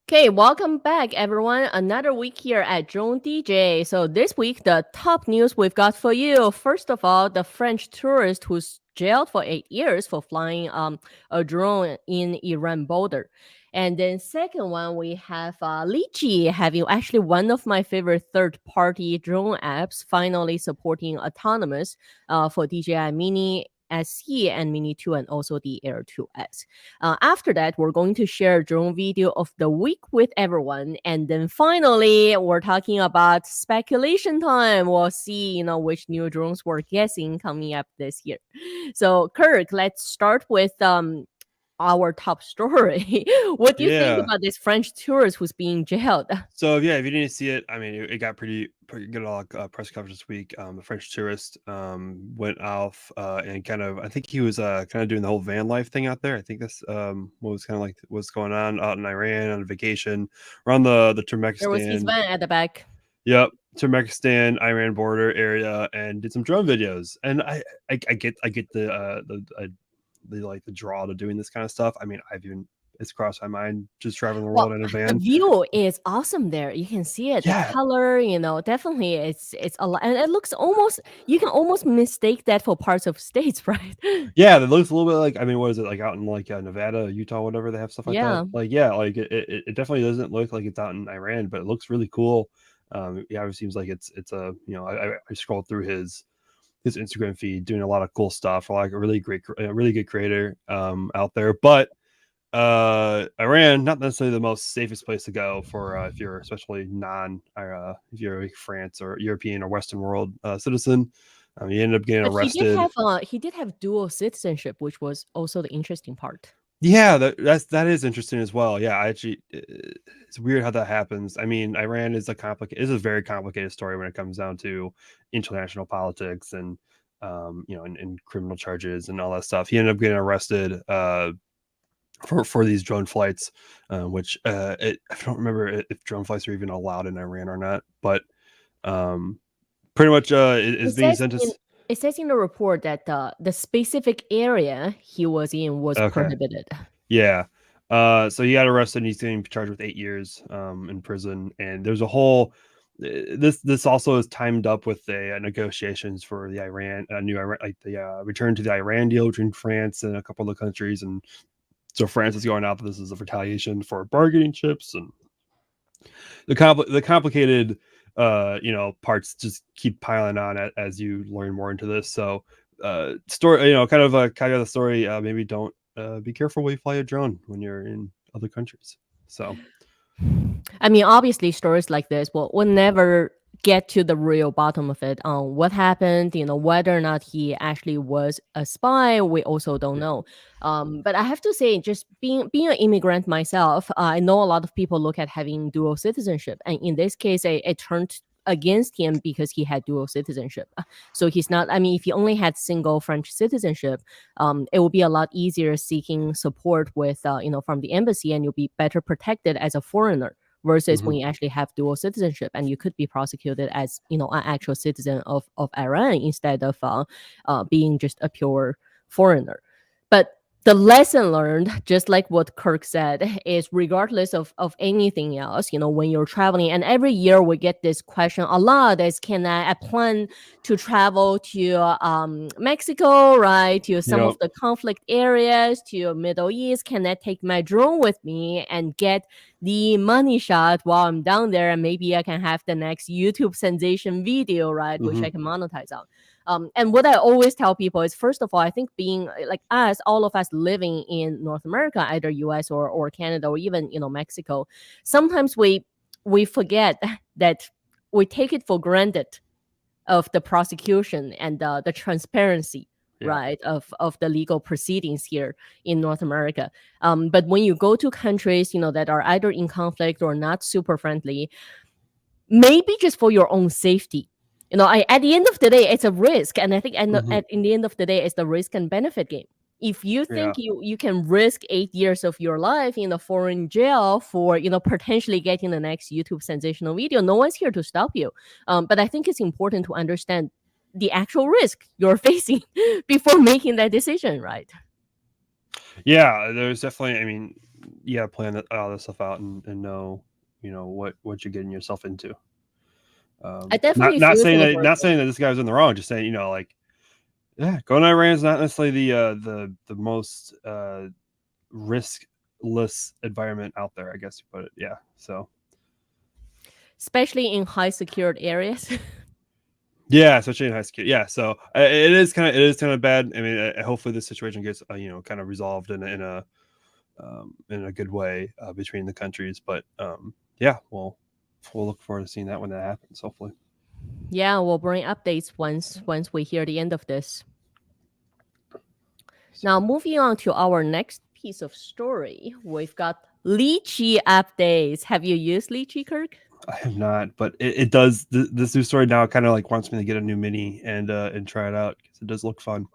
Okay, welcome back, everyone. Another week here at DroneDJ. So this week, the top news we've got for you. First of all, the French tourist who's jailed for 8 years for flying a drone in Iran border. And then second one, we have Litchi having actually one of my favorite third-party drone apps finally supporting autonomous for DJI Mini SE and Mini 2 and also the Air 2S. After that, we're going to share a drone video of the week with everyone. And then finally, we're talking about speculation time. We'll see, which new drones we're guessing coming up this year. So, Kirk, let's start with our top story. What do you think Yeah. about this French tourist who's being jailed? So yeah, if you didn't see it, I mean, it got pretty good press coverage this week. The French tourist went off and kind of, I think he was kind of doing the whole van life thing out there. I think that's what was kind of like what's going on out in Iran on vacation around the There was his Turkmenistan. van at the back. Yep, Turkmenistan Iran border area, and did some drone videos. And I get the draw to doing this kind of stuff. I mean, it's crossed my mind just traveling the Well, world in a the van. view is awesome there. You can see it, the Yeah, color, definitely it's a lot, and it looks almost you can almost mistake that for parts of states, right? yeah, it looks a little bit like, I mean, what is it, like, out in, like, Nevada, Utah, whatever, they have stuff like that? Yeah. Like, yeah, like, it definitely doesn't look like it's out in Iran, but it looks really cool. Yeah, it seems like it's a, I scrolled through his Instagram feed, doing a lot of cool stuff, like a really good creator, out there, but, Iran, not necessarily the most safest place to go for, if you're especially if you're like France or European or Western world, citizen. You end up getting But arrested. he did have dual citizenship, which was also the interesting part. Yeah, that is interesting as well. Yeah, I actually, it's weird how that happens. I mean, Iran is a very complicated story when it comes down to international politics and and criminal charges and all that stuff. He ended up getting arrested for these drone flights, which I don't remember if drone flights are even allowed in Iran or not, but pretty much It is being says in sentenced. it says in the report that the specific area he was in was Okay, prohibited. yeah. So he got arrested and he's getting charged with 8 years in prison. And there's a whole this also is timed up with the negotiations for the new Iran, like the return to the Iran deal between France and a couple of countries. And so France is going out that this is a retaliation for bargaining chips, and the complicated parts just keep piling on as you learn more into this. So story, kind of a kind of the story, maybe don't be careful when you fly a drone when you're in other countries. So I mean, obviously, stories like this will never get to the real bottom of it on what happened, whether or not he actually was a spy, we also don't yeah. know. But I have to say, just being an immigrant myself, I know a lot of people look at having dual citizenship. And in this case, it turned against him because he had dual citizenship. So he's not, I mean, if he only had single French citizenship, it will be a lot easier seeking support with, from the embassy, and you'll be better protected as a foreigner versus Hmm. when you actually have dual citizenship and you could be prosecuted as an actual citizen of Iran instead of being just a pure foreigner. But the lesson learned, just like what Kirk said, is regardless of anything else, when you're traveling, and every year we get this question a lot is, I plan to travel to Mexico, right, to some of Yep. the conflict areas, to Middle East, can I take my drone with me and get the money shot while I'm down there, and maybe I can have the next YouTube sensation video, right, which Hmm. I can monetize on. And what I always tell people is, first of all, I think being like us, all of us living in North America, either US or Canada or even Mexico, sometimes we forget that we take it for granted of the prosecution and the transparency, Yeah. right, of the legal proceedings here in North America. But when you go to countries that are either in conflict or not super friendly, maybe just for your own safety, at the end of the day, it's a risk, and I think Hmm. in the end of the day, it's the risk and benefit game. If you think Yeah. you can risk 8 years of your life in a foreign jail for potentially getting the next YouTube sensational video, no one's here to stop you. But I think it's important to understand the actual risk you're facing before making that decision, right? Yeah, there's definitely, I mean, plan all this stuff out and know what you're getting yourself into. I Not definitely not feel saying for the that not person. saying that this guy was in the wrong. Just saying like going to Iran is not necessarily the most riskless environment out there. I guess you put it. Yeah. So Especially in high secured areas. yeah, especially in high school. Yeah. So it is kind of bad. I mean, hopefully this situation gets kind of resolved in a good way between the countries. But yeah, we'll look forward to seeing that when that happens. Hopefully. Yeah, we'll bring updates once we hear the end of this. Now, moving on to our next piece of story, we've got Litchi updates. Have you used Litchi, Kirk? I have not, but it does. This new story now kind of like wants me to get a new mini and try it out because it does look fun.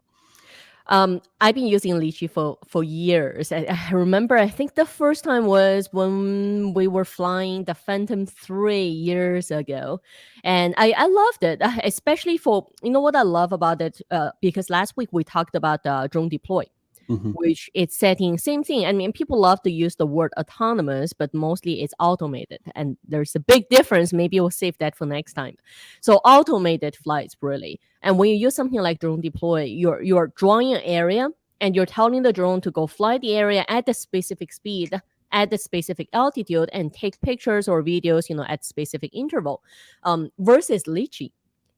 I've been using Litchi for years. I remember, I think the first time was when we were flying the Phantom 3 years ago. And I loved it, especially for, you know what I love about it? Because last week we talked about drone deploy, Mm-hmm. which it's setting same thing. I mean, people love to use the word autonomous, but mostly it's automated, and there's a big difference. Maybe we'll save that for next time. So automated flights, really. And when you use something like drone deploy, you're drawing an area and you're telling the drone to go fly the area at the specific speed, at the specific altitude, and take pictures or videos, at specific interval. Versus Litchi,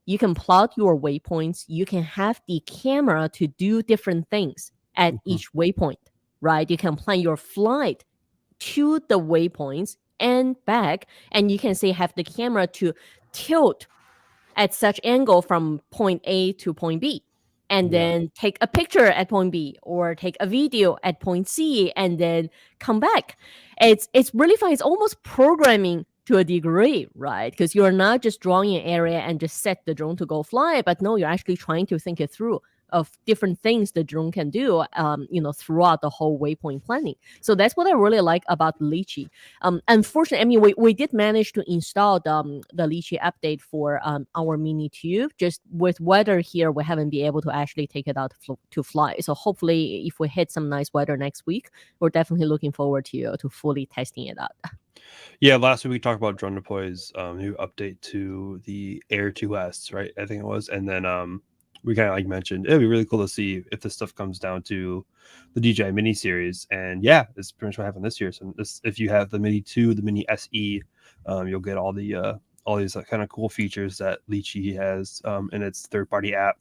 you can plot your waypoints. You can have the camera to do different things at Mm-hmm. each waypoint, right? You can plan your flight to the waypoints and back, and you can say have the camera to tilt at such angle from point A to point B, and Yeah. then take a picture at point B or take a video at point C and then come back. It's really fun. It's almost programming to a degree, right? Because you're not just drawing an area and just set the drone to go fly, but no, you're actually trying to think it through of different things the drone can do, throughout the whole waypoint planning. So that's what I really like about Litchi. Unfortunately, I mean, we did manage to install the Litchi update for our Mini 2. Just with weather here, we haven't been able to actually take it out to fly. So hopefully, if we hit some nice weather next week, we're definitely looking forward to fully testing it out. Yeah, last week we talked about Drone Deploy's new update to the Air 2S, right? I think it was, and then we kind of like mentioned it'd be really cool to see if this stuff comes down to the DJI Mini series, and yeah, it's pretty much what happened this year. So if you have the Mini 2, the Mini SE, you'll get all these kind of cool features that Litchi has in its third-party app.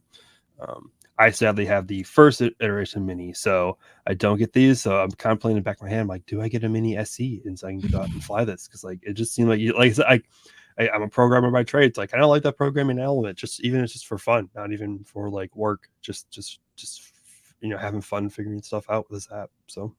I sadly have the first iteration Mini, so I don't get these. So I'm kind of playing in the back of my hand, like, do I get a Mini SE and so I can go out and fly this? Because like it just seemed like I'm a programmer by trade. It's like I don't like that programming element. Just even it's just for fun, not even for like work. Just having fun figuring stuff out with this app. So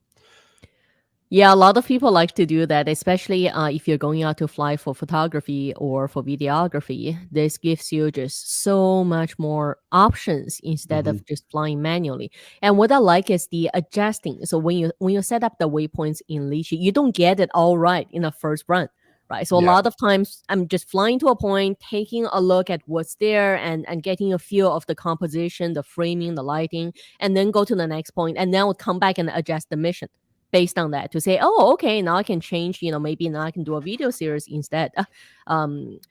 Yeah, a lot of people like to do that, especially if you're going out to fly for photography or for videography. This gives you just so much more options instead mm-hmm. of just flying manually. And what I like is the adjusting. So when you set up the waypoints in Litchi, you don't get it all right in the first run. Right. So a Yeah. lot of times I'm just flying to a point, taking a look at what's there and getting a feel of the composition, the framing, the lighting, and then go to the next point and then I'll come back and adjust the mission based on that to say, oh, okay, now I can change, maybe now I can do a video series instead.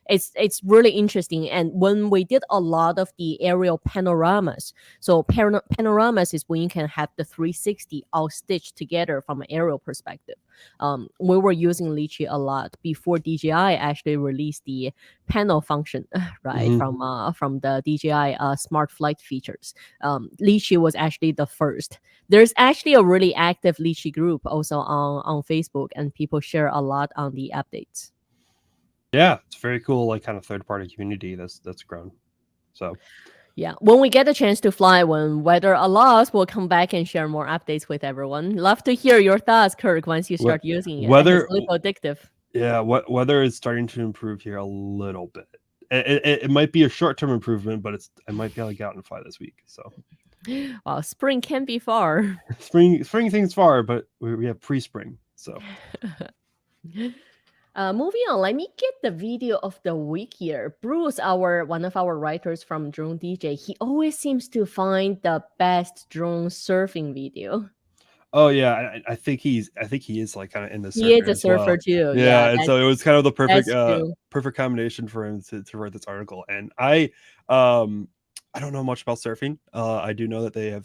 It's really interesting. And when we did a lot of the aerial panoramas, so panoramas is when you can have the 360 all stitched together from an aerial perspective. We were using Litchi a lot before DJI actually released the panel function, right? Mm-hmm. From the DJI smart flight features. Litchi was actually the first. There's actually a really active Litchi group also on Facebook, and people share a lot on the updates. Yeah, it's very cool, like kind of third party community that's grown. So Yeah, when we get a chance to fly, when weather allows, we'll come back and share more updates with everyone. Love to hear your thoughts, Kirk, once you start using it. It's weather a little addictive. Yeah, weather is starting to improve here a little bit. It might be a short term improvement, but I might be able to get out and fly this week. So Well, spring can be far. spring things far, but we have pre spring. So Moving on, let me get the video of the week here. Bruce, one of our writers from DroneDJ, he always seems to find the best drone surfing video. Oh yeah, I think he is like kind of in the He is surfing a as well. surfer too. Yeah, Yeah, and so it was kind of the that's true. perfect combination for him to write this article. And um I don't know much about surfing. I do know that there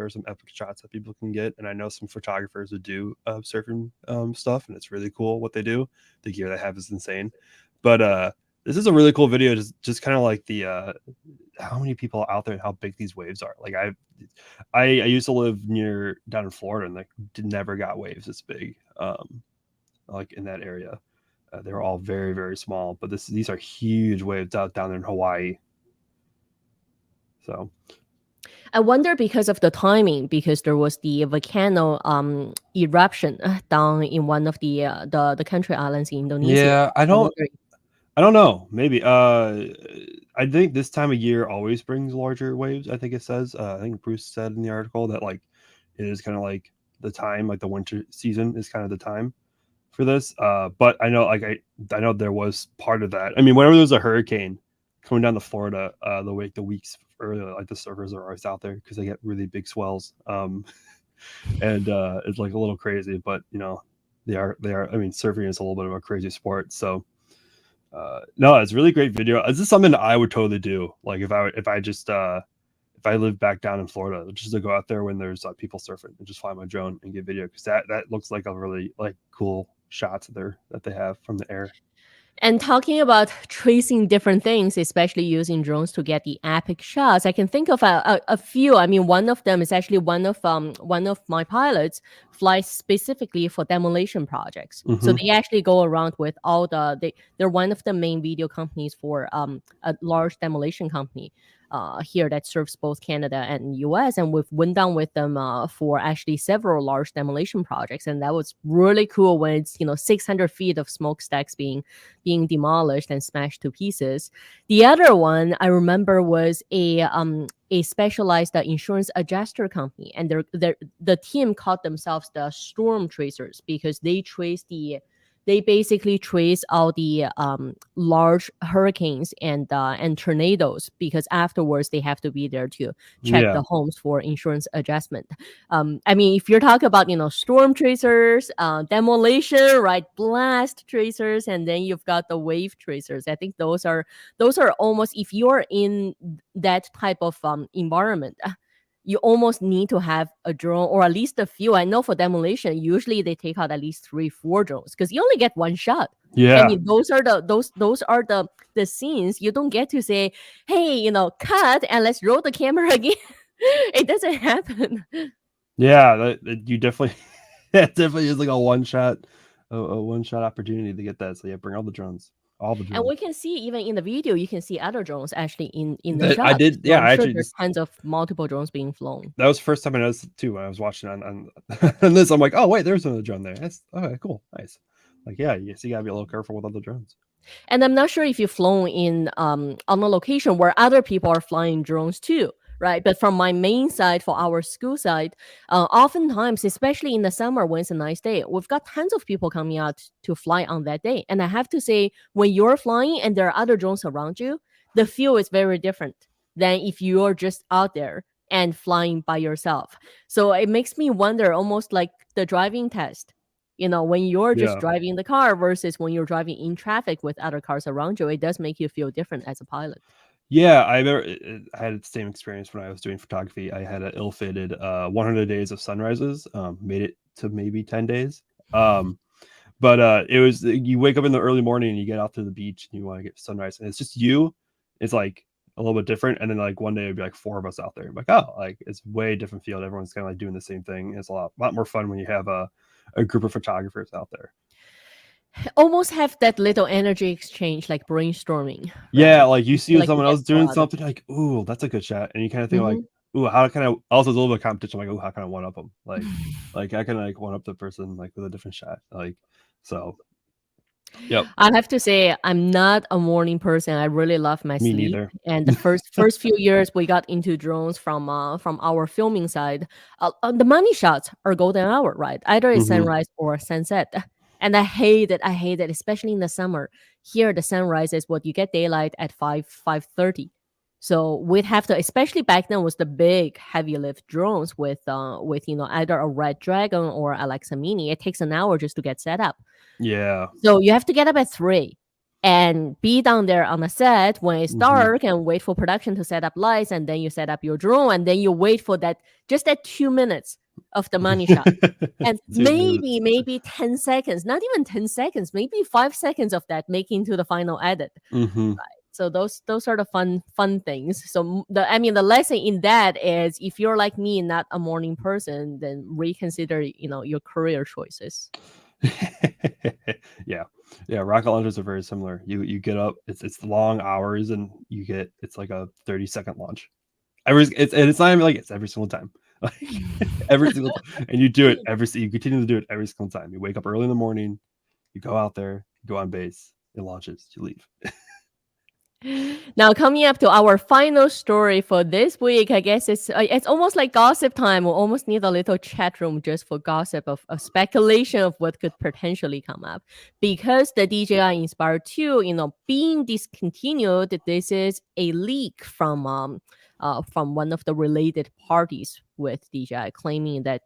are some epic shots that people can get, and I know some photographers who do surfing stuff, and it's really cool what they do. The gear they have is insane. But this is a really cool video, just kind of like the how many people out there and how big these waves are. Like I used to live near down in Florida, and like never got waves this big. Like in that area, they were all very very small. But these are huge waves out down in Hawaii. So I wonder because of the timing, because there was the volcano eruption down in one of the country islands in Indonesia. yeah, I wonder. I don't know. Maybe I think this time of year always brings larger waves. I think it says. I think Bruce said in the article that like it is kind of like the time, like the winter season is kind of the time for this. But I know, like I know there was part of that. I mean, whenever there's a hurricane coming down to Florida, the weeks earlier, like the surfers are always out there because they get really big swells. And it's like a little crazy, but you know, they are. I mean, surfing is a little bit of a crazy sport, so. No, it's a really great video. This is something that I would totally do. Like if I lived back down in Florida, just to go out there when there's people surfing and just fly my drone and get video, because that looks like a really like cool shots that they have from the air. And talking about tracing different things, especially using drones to get the epic shots, I can think of a few. I mean, one of them is actually one of my pilots flies specifically for demolition projects. So Mm-hmm. they actually go around with all they're one of the main video companies for a large demolition company here that serves both Canada and US, and we've went down with them for actually several large demolition projects, and that was really cool when it's 600 feet of smokestacks being demolished and smashed to pieces. The other one I remember was a specialized insurance adjuster company, and the team called themselves the Storm Tracers because they basically trace all the large hurricanes and tornadoes, because afterwards they have to be there to check Yeah, the homes for insurance adjustment. I mean, if you're talking about storm tracers, demolition, right, blast tracers, and then you've got the wave tracers. I think those are almost, if you're in that type of environment, you almost need to have a drone or at least a few. I know for demolition, usually they take out at least 3, 4 drones because you only get one shot. I yeah, mean, those are the scenes you don't get to say, hey, cut and let's roll the camera again. It doesn't happen. yeah. You definitely, it definitely is like a one shot opportunity to get that. So yeah, bring all the And drones. we can see even in the video, you can see other drones actually in the That I shot. did. So Yeah, I'm I sure actually there's tons of multiple drones being flown. that was the first time I noticed it too when I was watching on on this. I'm like, oh wait, there's another drone there. That's okay, cool, nice. Like, yeah, you gotta be a little careful with other drones. And I'm not sure if you've flown in on a location where other people are flying drones too, right? But from my main side, for our school side, oftentimes, especially in the summer when it's a nice day, we've got tons of people coming out to fly on that day. And I have to say, when you're flying and there are other drones around you, the feel is very different than if you're just out there and flying by yourself. So it makes me wonder, almost like the driving test. When you're just Yeah, driving the car versus when you're driving in traffic with other cars around you, it does make you feel different as a pilot. yeah. I had the same experience when I was doing photography. I had an ill-fated 100 days of sunrises. Made it to maybe 10 days. But it was you wake up in the early morning and you get out to the beach and you want to get sunrise, and it's just you. It's like a little bit different, and then like one day it'd be like four of us out there. I'm like, oh, like it's way different field. Everyone's kind of like doing the same thing. It's a lot more fun when you have a group of photographers out there. Almost have that little energy exchange, like brainstorming, Yeah, right? like you Feel see like you someone get else more doing out of something, like, ooh, that's a good shot, and you kind of think like, it. ooh, how can I? Also, there's a little bit of competition. Like, ooh, how can I one up them? Like I can like one up the person like with a different shot. Like, so, yep, I have to say, I'm not a morning person. I really love my me sleep. neither. And the first few years we got into drones from our filming side, the money shots are golden hour, right? Either it's Hmm. sunrise or sunset. And I hate it. I hate it, especially in the summer. Here, the sunrise is what you get daylight at 5:30. So we'd have to, especially back then, was the big heavy lift drones with either a Red Dragon or Alexa Mini. It takes an hour just to get set up. Yeah. So you have to get up at 3 and be down there on the set when it's dark and wait for production to set up lights, and then you set up your drone, and then you wait for that 2 minutes of the money shot. And 2 minutes. maybe 10 seconds, not even 10 seconds, maybe 5 seconds of that making to the final edit. So those are the fun things. So the lesson in that is, if you're like me, not a morning person, then reconsider your career choices. Yeah, rocket launchers are very similar. You get up, it's long hours, and it's like a 30-second launch. It's not even like it's every single time. Every single time. And you do it you continue to do it every single time. You wake up early in the morning, you go out there, you go on base, it launches, you leave. Now, coming up to our final story for this week, I guess it's almost like gossip time. We almost need a little chat room just for gossip of speculation of what could potentially come up. Because the DJI Inspire 2, being discontinued, this is a leak from one of the related parties with DJI, claiming that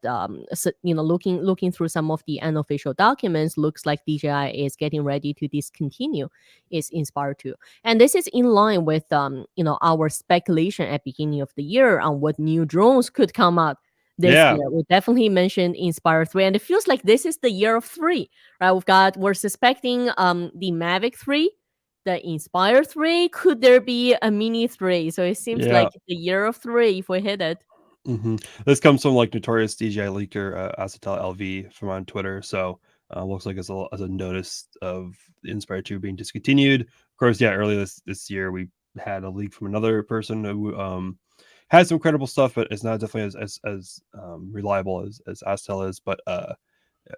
looking through some of the unofficial documents, looks like DJI is getting ready to discontinue its Inspire 2. And this is in line with our speculation at beginning of the year on what new drones could come out this year. We definitely mentioned Inspire 3, and it feels like this is the year of 3, right? We're suspecting the Mavic 3, the Inspire 3. Could there be a Mini 3? So it seems like the year of 3 if we hit it. This comes from like notorious DJI leaker Acetel LV from on Twitter. So looks like as a notice of the Inspire 2 being discontinued. Of course, earlier this year we had a leak from another person who had some credible stuff, but it's not definitely as reliable as Acetel is. But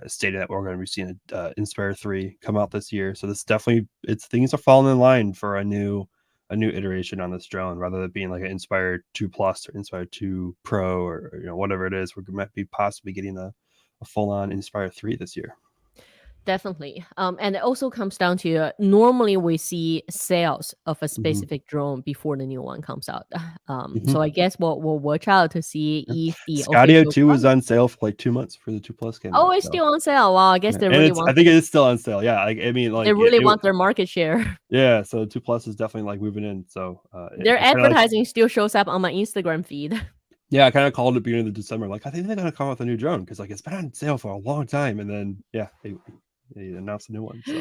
stated that we're going to be seeing Inspire 3 come out this year. So this definitely, things are falling in line for a new iteration on this drone, rather than being like an Inspire 2 Plus or Inspire 2 Pro or whatever it is. We might be possibly getting a full-on Inspire 3 this year. Definitely. And it also comes down to, normally we see sales of a specific drone before the new one comes out. So I guess we'll watch out to see if the Skydio 2 was on sale for like 2 months for the 2 Plus came out. Oh, it's still on sale. Wow, I guess they really want. I think it is still on sale. Yeah, they really want their market share. Yeah, so 2 Plus is definitely like moving in. So their advertising still shows up on my Instagram feed. Yeah, I kind of called it beginning of December. Like, I think they're gonna come out with a new drone because it's been on sale for a long time, and then they announced a new one. So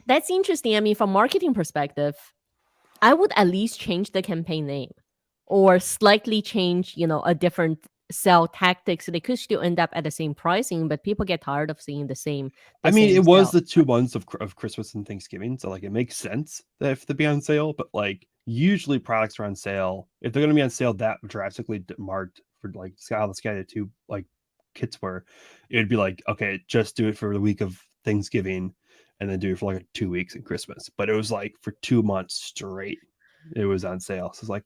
that's interesting. I mean, from marketing perspective, I would at least change the campaign name or slightly change, a different sell tactics. They could still end up at the same pricing, but people get tired of seeing the same. It was the 2 months of Christmas and Thanksgiving, so like it makes sense that if they be on sale, but like usually products are on sale if they're going to be on sale that drastically marked for like how the Skydio 2 like kits were. It would be like, okay, just do it for the week of Thanksgiving and then do it for like 2 weeks in Christmas. But it was like for 2 months straight it was on sale. So it's like,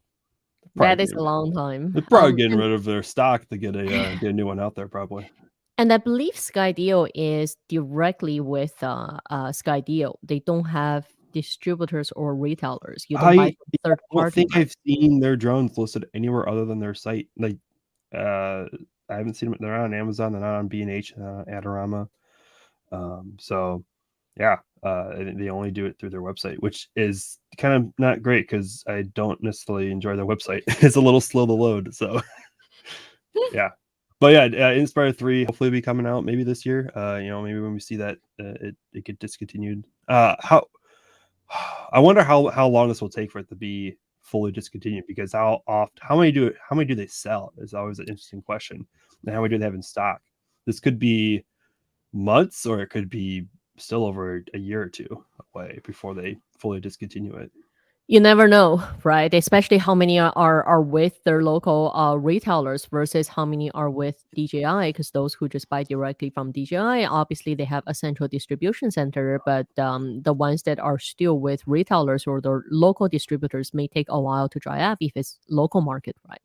that is a long time. They're probably getting rid of their stock to get a new one out there, probably. And I believe Skydio is directly with Skydio. They don't have distributors or retailers. You don't buy from third party. I think I've seen their drones listed anywhere other than their site. Like I haven't seen them. They're not on Amazon. They're not on B&H, Adorama. So yeah, they only do it through their website, which is kind of not great because I don't necessarily enjoy their website. It's a little slow to load. So yeah. But yeah, Inspire 3 hopefully be coming out maybe this year. Maybe when we see that it get discontinued. I wonder how long this will take for it to be fully discontinued, because how many do they sell is always an interesting question. And how many do they have in stock? This could be months, or it could be still over a year or two away before they fully discontinue it. You never know, right? Especially how many are with their local retailers versus how many are with DJI, because those who just buy directly from DJI, obviously they have a central distribution center, but the ones that are still with retailers or their local distributors may take a while to dry up if it's local market, right?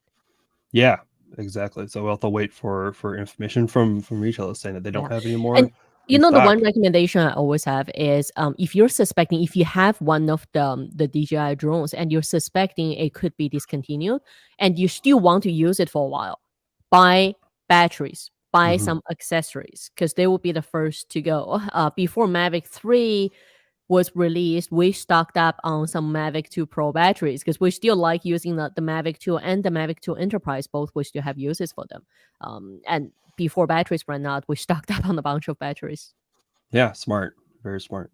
Yeah, exactly. So we'll have to wait for information from retailers saying that they don't have any more You in know, the stock. one recommendation I always have is if you're suspecting, if you have one of the DJI drones and you're suspecting it could be discontinued and you still want to use it for a while, buy batteries, buy Mhm. some accessories because they will be the first to go. Before Mavic 3 was released, we stocked up on some Mavic 2 Pro batteries because we still like using the Mavic 2 and the Mavic 2 Enterprise. Both we still have uses for them. And before batteries ran out, we stocked up on a bunch of batteries. Yeah, smart. Very smart.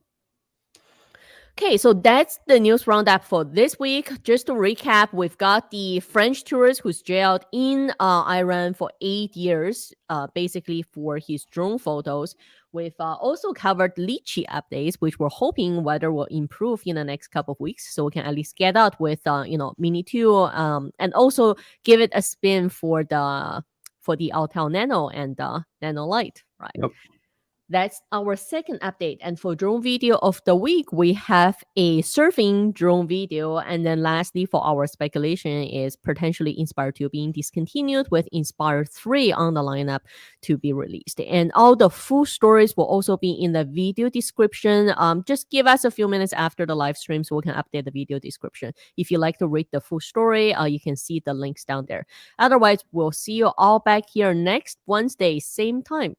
Okay, so that's the news roundup for this week. Just to recap, we've got the French tourist who's jailed in Iran for 8 years, basically for his drone photos. We've also covered Litchi updates, which we're hoping weather will improve in the next couple of weeks, so we can at least get out with Mini 2, and also give it a spin for the Autel Nano and Nano Lite, right? Yep. That's our second update. And for drone video of the week, we have a surfing drone video. And then lastly, for our speculation is potentially Inspire 2 being discontinued with Inspire 3 on the lineup to be released. And all the full stories will also be in the video description. Just give us a few minutes after the live stream so we can update the video description. If you like to read the full story, you can see the links down there. Otherwise, we'll see you all back here next Wednesday, same time.